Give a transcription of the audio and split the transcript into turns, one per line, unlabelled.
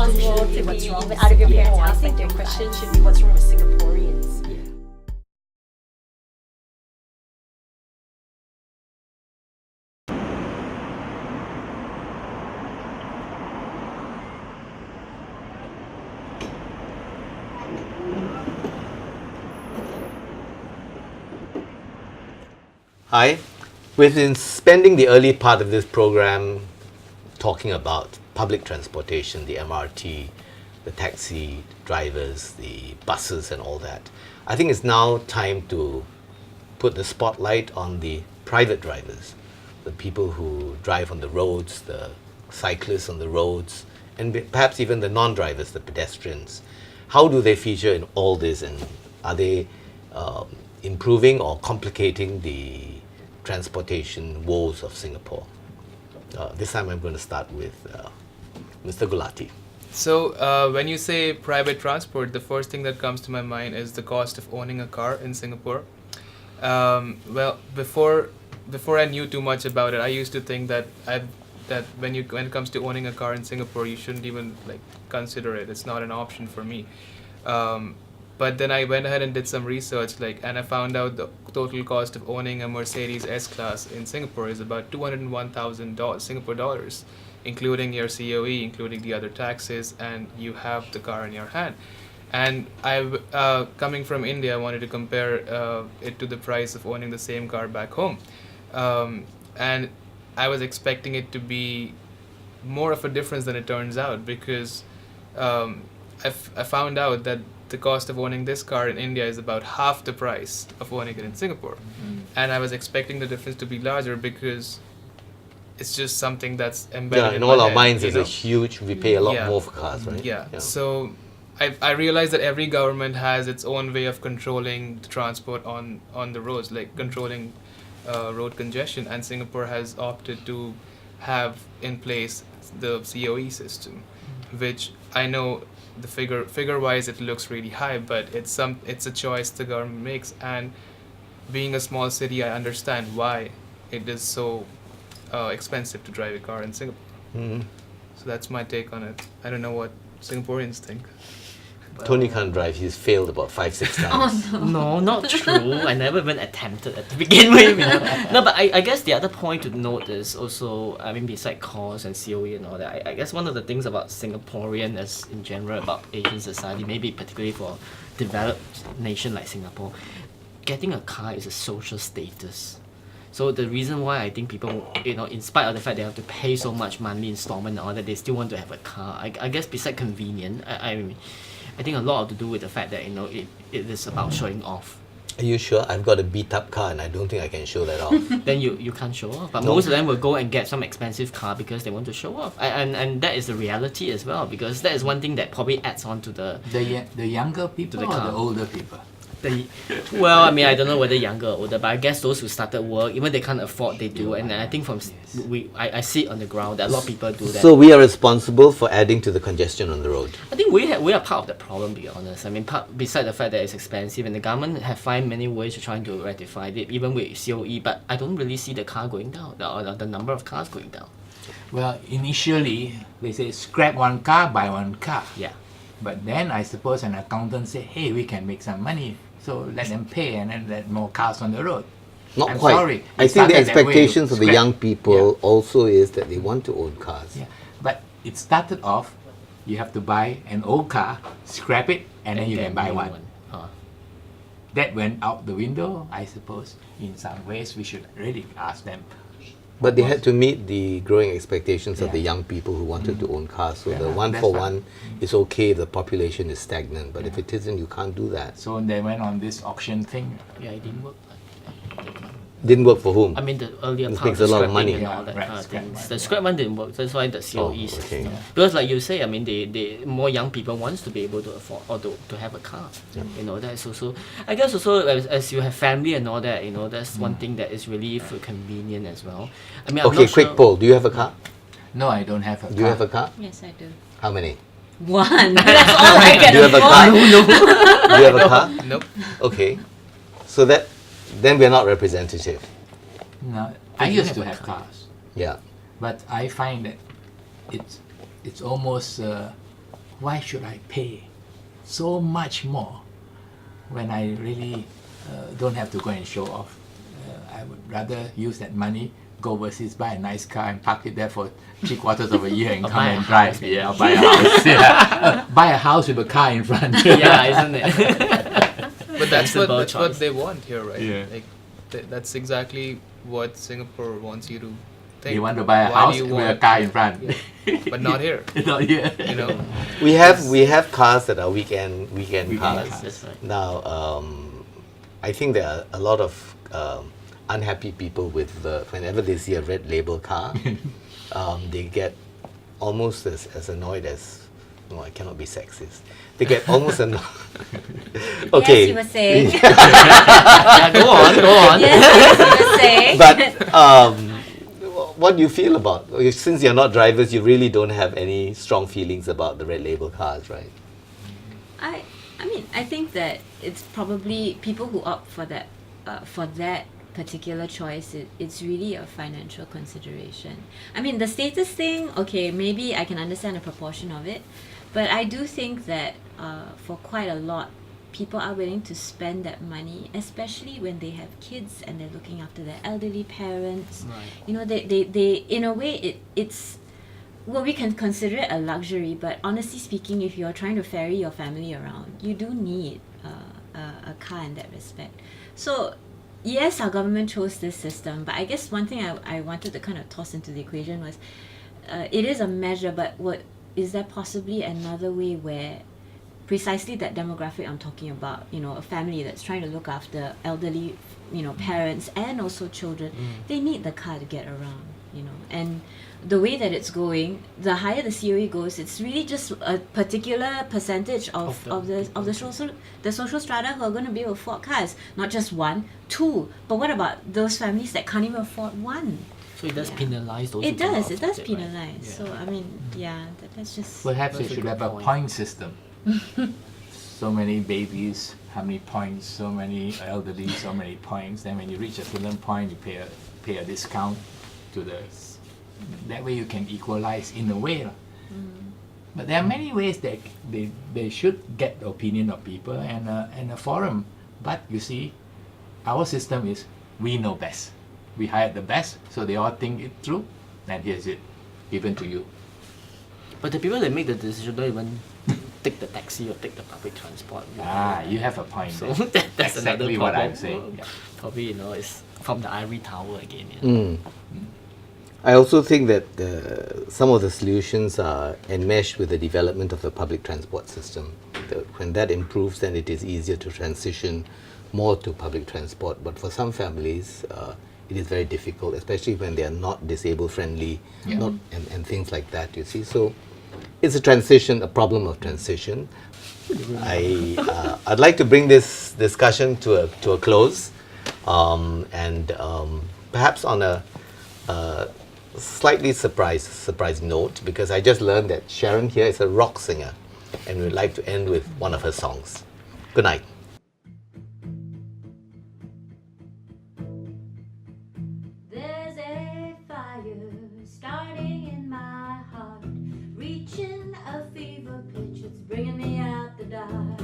possible to be
what's wrong
even
with
out of your
Singapore.
parents'
I
house
think
like
your
3
question
times.
should be what's wrong with Singaporeans.
Hi, we've been spending the early part of this program talking about public transportation, the MRT, the taxi drivers, the buses and all that. I think it's now time to put the spotlight on the private drivers, the people who drive on the roads, the cyclists on the roads, and perhaps even the non-drivers, the pedestrians. How do they feature in all this, and are they improving or complicating the transportation woes of Singapore? This time I'm going to start with Mr. Gulati.
So when you say private transport, the first thing that comes to my mind is the cost of owning a car in Singapore. Well, before I knew too much about it, I used to think that when it comes to owning a car in Singapore, you shouldn't even consider it. It's not an option for me. But then I went ahead and did some research, and I found out the total cost of owning a Mercedes S-Class in Singapore is about $201,000 Singapore dollars, including your COE, including the other taxes, and you have the car in your hand. And coming from India, I wanted to compare it to the price of owning the same car back home. And I was expecting it to be more of a difference than it turns out, because I found out that the cost of owning this car in India is about half the price of owning it in Singapore. And I was expecting the difference to be larger because it's just something that's embedded
in
in
all
my
our
head,
minds,
you
it's a
know?
huge, we pay a lot
Yeah.
more for cars, right?
Yeah. So I realized that every government has its own way of controlling the transport on the roads, like controlling road congestion, and Singapore has opted to have in place the COE system, which I know the figure wise it looks really high, but it's a choice the government makes. And being a small city, I understand why it is so expensive to drive a car in Singapore. So that's my take on it. I don't know what Singaporeans think.
Tony can't drive, he's failed about 5-6 times.
No, not true. I never even attempted it to begin with. No, but I guess the other point to note is also, I mean, beside cost and COE and all that, I guess one of the things about Singaporean as in general, about Asian society, maybe particularly for developed nation like Singapore, getting a car is a social status. So the reason why I think people, in spite of the fact they have to pay so much monthly installment and all that, they still want to have a car. I guess beside convenient, I think a lot to do with the fact that it is about showing off.
Are you sure? I've got a beat up car and I don't think I can show that off.
Then you can't show off. But
No.
most of them will go and get some expensive car because they want to show off. And that is the reality as well, because that is one thing that probably adds on to the
younger people
the
or
car.
the older people?
well, I mean, I don't know whether younger or older, but I guess those who started work, even they can't afford, they do. And I think I see it on the ground that a lot of people do that.
So we are responsible for adding to the congestion on the road.
I think we are part of the problem, to be honest. I mean, beside the fact that it's expensive, and the government have found many ways to try to rectify it, even with COE, but I don't really see the car going down, or the number of cars going down.
Well, initially, they say scrap one car, buy one car.
Yeah.
But then I suppose an accountant said, hey, we can make some money, so let them pay and then let more cars on the road.
Not
I'm
quite.
sorry,
I
it
think the
started that way,
expectations of the
scrap.
young people also is that they want to own cars.
Yeah. But it started off, you have to buy an old car, scrap it, and then you can buy
new
one.
Huh.
That went out the window, I suppose. In some ways, we should really ask them.
But they had to meet the growing expectations of the
Yeah.
young people who wanted to own cars. So
Yeah,
the one
that's
for
right.
one is okay if the population is stagnant. But if it isn't, you can't do that.
So they went on this auction thing.
Yeah, it didn't work.
Didn't work for whom?
I mean, the earlier
This
part
makes
of
a lot of
scrapping
money.
and
Yeah,
all that
right,
kind of
scrap
things.
one.
The scrap one didn't work. That's why the COE
okay.
system.
Yeah.
Because like you say, I mean, they more young people wants to be able to afford or to have a car. That's also, I guess also as you have family and all that, that's one thing that is really for convenient as well. I mean, I'm
Okay,
not
quick
sure.
poll. Do you have a car?
No, I don't have a car.
Do you have a car?
Yes, I do.
How many?
One. That's all I can
Do you have a car?
afford.
Do you have a car?
Nope.
Okay. So then we're not representative.
No, I
you
used
have
to
a
have
car.
cars,
Yeah.
but I find that it's almost why should I pay so much more when I really don't have to go and show off? I would rather use that money, go overseas, buy a nice car and park it there for 3/4 of a year and
Or
come
buy a
and drive.
house,
Yeah, or buy a house. Yeah. Buy a house with a car in front.
Yeah, isn't it?
But that's
Sensible
what
choice.
they want here, right?
Yeah.
Like that's exactly what Singapore wants you to think.
You want to buy a
Why
house
do you
with a
want-
car in front.
but not here.
Not here.
You know.
We have cars that are weekend
Weekend
cars.
cars.
That's right.
Now, I think there are a lot of unhappy people with whenever they see a red label car, they get almost as annoyed as. No, I cannot be sexist. They get almost annoyed. Okay.
Yes, you were saying.
Yeah, go on.
Yes, you were saying.
But what do you feel about? Since you're not drivers, you really don't have any strong feelings about the red label cars, right?
I mean, I think that it's probably people who opt for that particular choice. It's really a financial consideration. I mean, the status thing. Okay, maybe I can understand a proportion of it, but I do think that for quite a lot, people are willing to spend that money, especially when they have kids and they're looking after their elderly parents.
Right.
You know, they in a way it's well, we can consider it a luxury, but honestly speaking, if you're trying to ferry your family around, you do need a car in that respect. So yes, our government chose this system, but I guess one thing I wanted to kind of toss into the equation was it is a measure, but is there possibly another way where precisely that demographic I'm talking about, you know, a family that's trying to look after elderly, you know, parents and also children, they need the car to get around, you know. And the way that it's going, the higher the COE goes, it's really just a particular percentage of the social strata who are going to be able to afford cars, not just one, two. But what about those families that can't even afford one?
So it does
Yeah.
penalize those.
It
who cannot
does
afford it,
penalize.
right?
So I mean, yeah, that's just.
Perhaps they
That's a
should
good
have a
point.
point system. So many babies, how many points, so many elderly, so many points. Then when you reach a certain point, you pay a discount to that way you can equalize in a way. But there are many ways that they should get the opinion of people and a forum. But you see, our system is we know best. We hired the best, so they all think it through, and here's it, given to you.
But the people that make the decision don't even take the taxi or take the public transport.
You have a point
So
there.
that's another
exactly
problem.
what I'm saying. Yeah.
Probably, you know, it's from the ivory tower again. Yeah.
I also think that some of the solutions are enmeshed with the development of the public transport system. When that improves, then it is easier to transition more to public transport. But for some families, it is very difficult, especially when they are not disabled friendly, and things like that. You see, so it's a problem of transition. I'd like to bring this discussion to a close, and perhaps on a slightly surprise note, because I just learned that Sharon here is a rock singer, and we'd like to end with one of her songs. Good night.
There's a fire starting in my heart, reaching a fever pitch, it's bringing me out the dark.